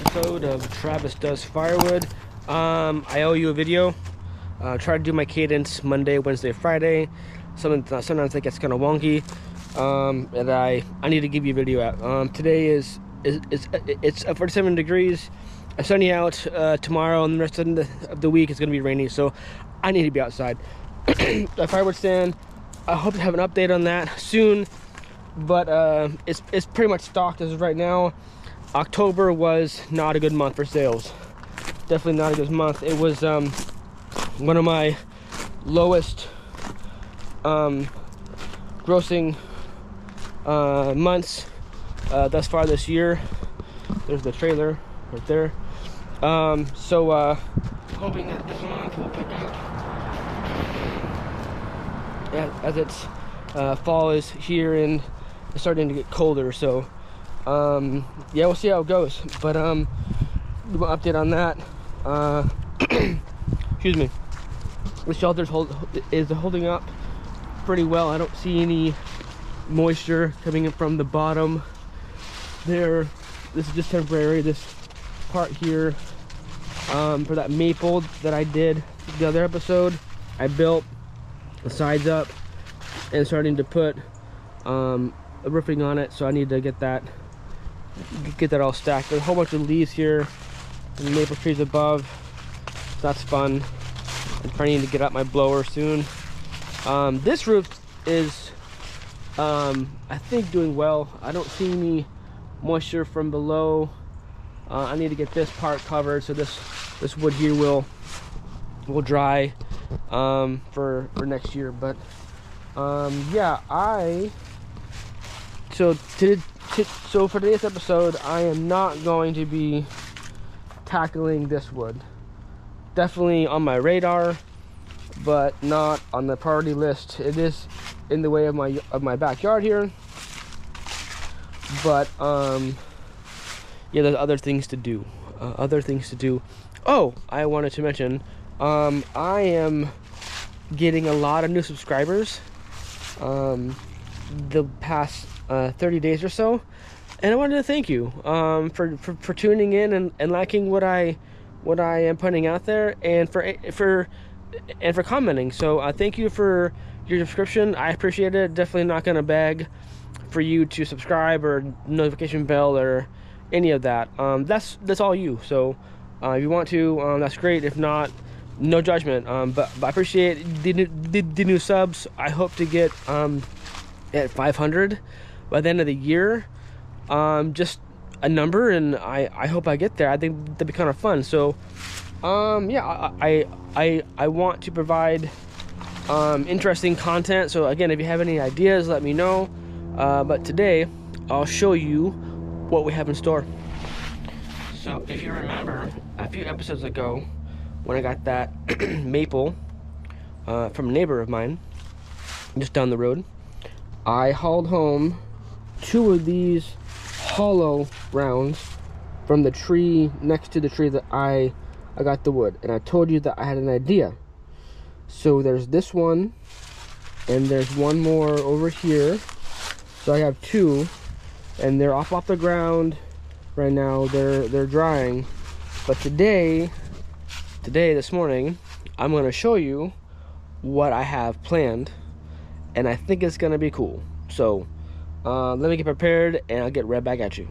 episode of Travis Does Firewood. I owe you a video. Try to do my cadence Monday, Wednesday, Friday. Sometimes it gets kind of wonky, and I need to give you a video out. Today it's 47 degrees, sunny out. Tomorrow and the rest of the week is going to be rainy, so I need to be outside. The firewood stand, I hope to have an update on that soon, but it's pretty much stocked as of right now. October was not a good month for sales. Definitely not a good month. It was one of my lowest grossing months thus far this year. There's the trailer right there. So hoping that this month will pick up. Yeah, as it's fall is here and it's starting to get colder, so yeah, we'll see how it goes. But do an update on that. Excuse me. The shelter is holding up pretty well. I don't see any moisture coming in from the bottom there. This is just temporary. This part here, for that maple that I did the other episode, I built the sides up and starting to put a roofing on it, so I need to get that all stacked. There's a whole bunch of leaves here and maple trees above, so that's fun. I'm trying to get out my blower soon. This roof is I think doing well. I don't see any moisture from below. I need to get this part covered so this wood here will dry for next year. But yeah, so for today's episode, I am not going to be tackling this wood. Definitely on my radar, but not on the priority list. It is in the way of my backyard here, but yeah, there's other things to do. Oh, I wanted to mention, I am getting a lot of new subscribers the past 30 days or so, and I wanted to thank you for tuning in and liking what I am putting out there, and for commenting. So thank you for your subscription. I appreciate it. Definitely not gonna beg for you to subscribe or notification bell or any of that. That's all you. So if you want to, that's great. If not, no judgment. But I appreciate the new subs. I hope to get at 500 by the end of the year. Just a number, and I hope I get there. I think that'd be kind of fun. So yeah, I want to provide interesting content. So again, if you have any ideas, let me know. But today I'll show you what we have in store. So if you remember a few episodes ago when I got that maple from a neighbor of mine just down the road, I hauled home 2 of these hollow rounds from the tree next to the tree that I got the wood, and I told you that I had an idea. So there's this one, and there's one more over here. So I have 2, and they're off the ground right now. They're drying, but this morning, I'm going to show you what I have planned, and I think it's going to be cool. So let me get prepared, and I'll get right back at you.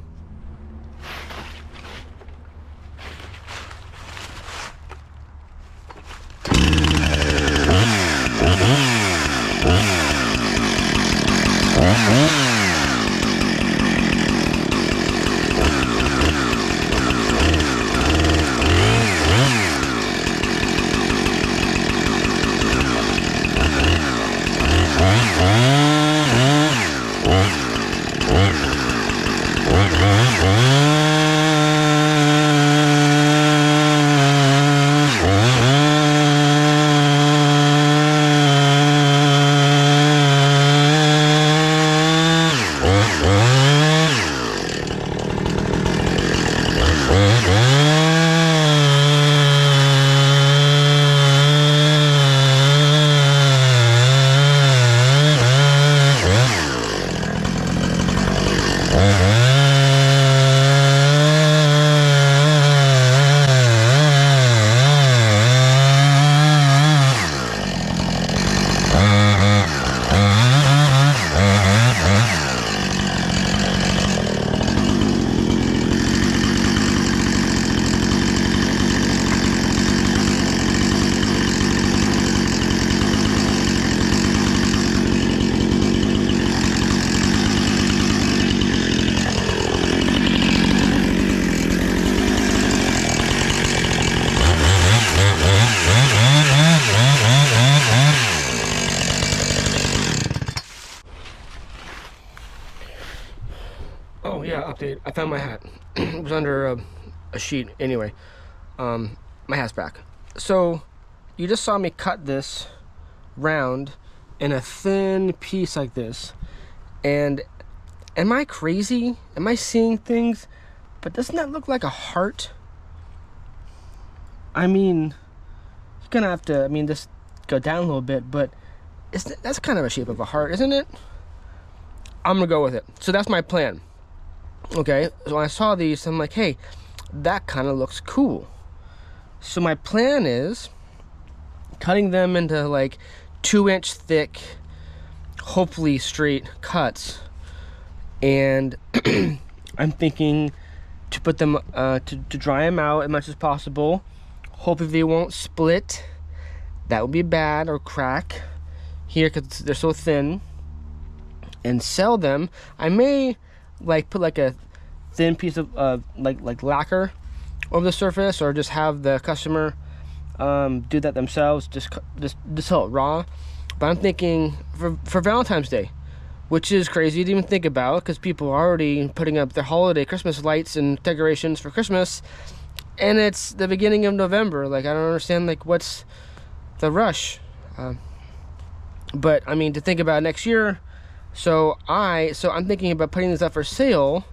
update. I found my hat. It was under a sheet. Anyway, my hat's back. So you just saw me cut this round in a thin piece like this. And am I crazy? Am I seeing things? But doesn't that look like a heart? I mean, you're gonna have to, just go down a little bit, but that's kind of a shape of a heart, isn't it? I'm gonna go with it. So that's my plan. Okay, so when I saw these, I'm like, hey, that kind of looks cool. So my plan is cutting them into like 2-inch thick, hopefully straight cuts. And I'm thinking to put them, to dry them out as much as possible. Hopefully they won't split. That would be bad, or crack here because they're so thin. And sell them. I may like put like a thin piece of like lacquer over the surface, or just have the customer do that themselves, just sell it raw. But I'm thinking for Valentine's Day, which is crazy to even think about because people are already putting up their holiday Christmas lights and decorations for Christmas, and it's the beginning of November. Like, I don't understand, like, what's the rush? But I mean, to think about next year. So I'm thinking about putting this up for sale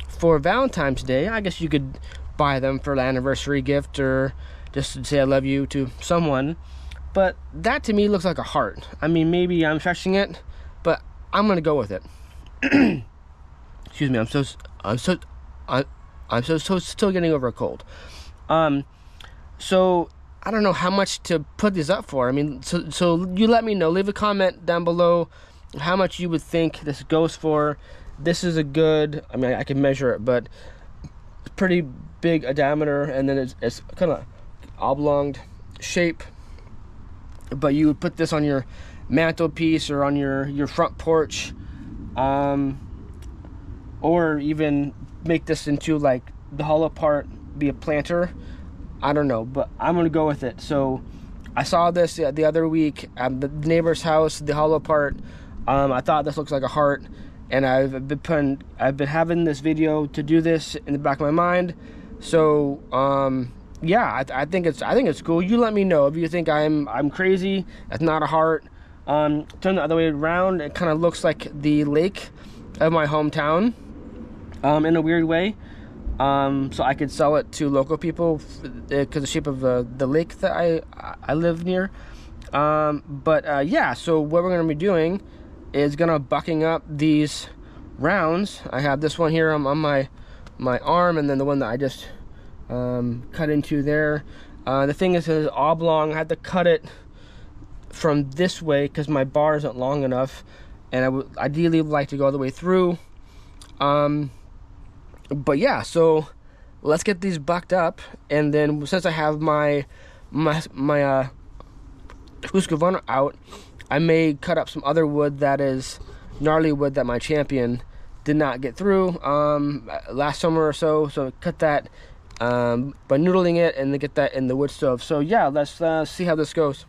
for Valentine's Day. I guess you could buy them for an anniversary gift, or just to say I love you to someone. But that to me looks like a heart. I mean, maybe I'm stretching it, but I'm gonna go with it. Excuse me, I'm still getting over a cold. So I don't know how much to put these up for. I mean, so you let me know. Leave a comment down below how much you would think this goes for. This is a good, I mean, I can measure it, but it's pretty big a diameter, and then it's kind of oblong shape. But you would put this on your mantelpiece or on your front porch, or even make this into like the hollow part be a planter. I don't know, but I'm gonna go with it. So I saw this the other week at the neighbor's house, the hollow part. I thought this looks like a heart, and I've been having this video to do this in the back of my mind. So yeah, I think it's cool. You let me know if you think I'm crazy. That's not a heart. Turn the other way around. It kind of looks like the lake of my hometown, in a weird way. So I could sell it to local people because the shape of the lake that I live near. Yeah. So what we're gonna be doing is gonna bucking up these rounds. I have this one here on my arm, and then the one that I just cut into there. The thing is, it's oblong. I had to cut it from this way because my bar isn't long enough, and I would ideally like to go all the way through. But yeah, so let's get these bucked up, and then since I have my Husqvarna out, I may cut up some other wood that is gnarly wood that my champion did not get through last summer or so. So cut that by noodling it and then get that in the wood stove. So yeah, let's see how this goes.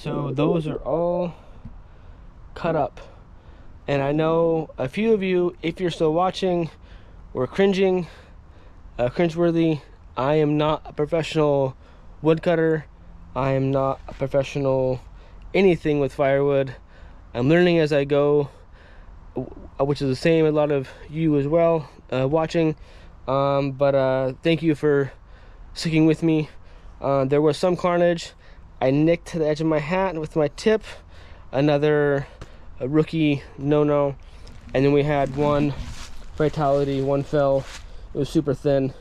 so those are all cut up. And I know a few of you, if you're still watching, were cringeworthy. I am not a professional woodcutter. I am not a professional anything with firewood. I'm learning as I go, which is the same a lot of you as well watching. But thank you for sticking with me. There was some carnage. I nicked the edge of my hat with my tip. Another rookie no-no. And then we had one fatality, one fell. It was super thin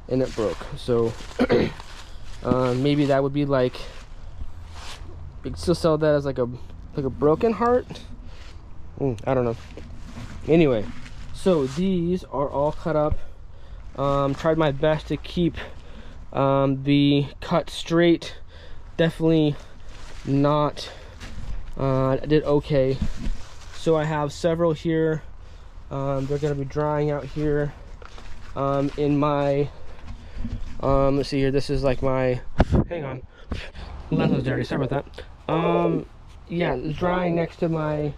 and it broke. So maybe that would be like, you could still sell that as like a broken heart. I don't know. Anyway, so these are all cut up. Tried my best to keep the cut straight. Definitely not. I did okay. So I have several here. They're gonna be drying out here in my let's see here. This is like my, hang on, lens was dirty, sorry about that. Yeah, it's drying next to my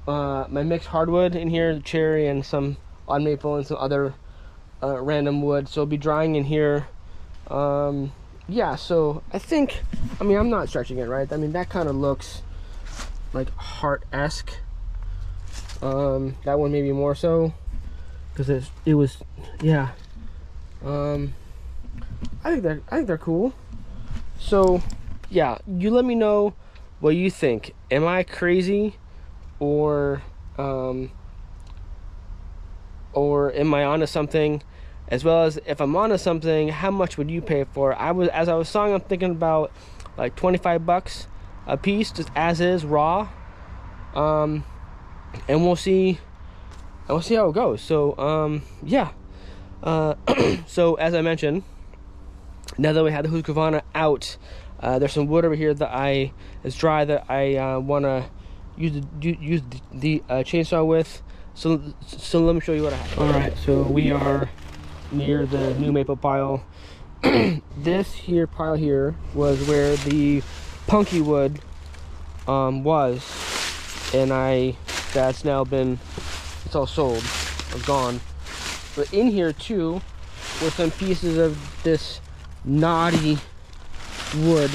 my mixed hardwood in here, the cherry and some odd maple and some other random wood. So it'll be drying in here. Yeah, so I think, I mean, I'm not stretching it, right? I mean, that kind of looks like heart-esque. That one maybe more so, because it was, yeah. I think they're cool. So yeah, you let me know what you think. Am I crazy, or am I onto something? As well as, if I'm onto something, how much would you pay for it? As I was sawing, I'm thinking about like 25 bucks a piece, just as is, raw. And we'll see how it goes. So yeah. So as I mentioned, now that we had the Husqvarna out, there's some wood over here that is dry, that I want to use the chainsaw with. So let me show you what I have. All right, so we are near the new maple pile. This here pile here was where the punky wood was, and that's now been, it's all sold or gone. But in here too were some pieces of this knotty wood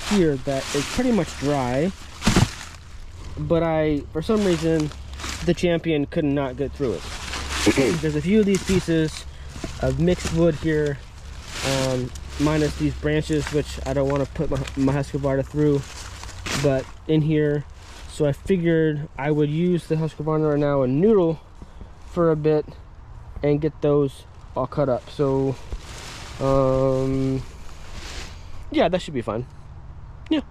here that is pretty much dry, but for some reason the Champion could not get through it. There's a few of these pieces of mixed wood here, minus these branches, which I don't want to put my Husqvarna through, but in here. So I figured I would use the Husqvarna right now and noodle for a bit and get those all cut up. So yeah, that should be fun. Yeah.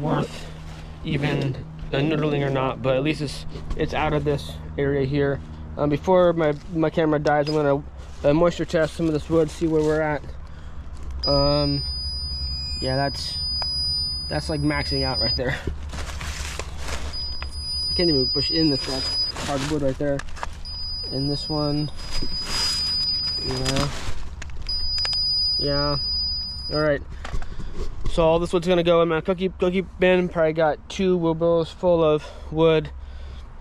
worth even noodling or not, but at least it's out of this area here. Before my camera dies, I'm gonna moisture test some of this wood, see where we're at. Yeah, that's like maxing out right there. I can't even push in this hardwood right there. And this one, yeah. All right. So all this wood's gonna go in my cookie bin. Probably got 2 wheelbarrows full of wood.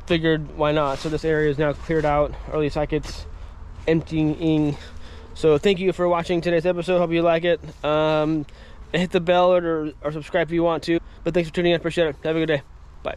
Figured why not? So this area is now cleared out, or at least like it's emptying. So thank you for watching today's episode. Hope you like it. Hit the bell or subscribe if you want to. But thanks for tuning in. Appreciate it. Have a good day. Bye.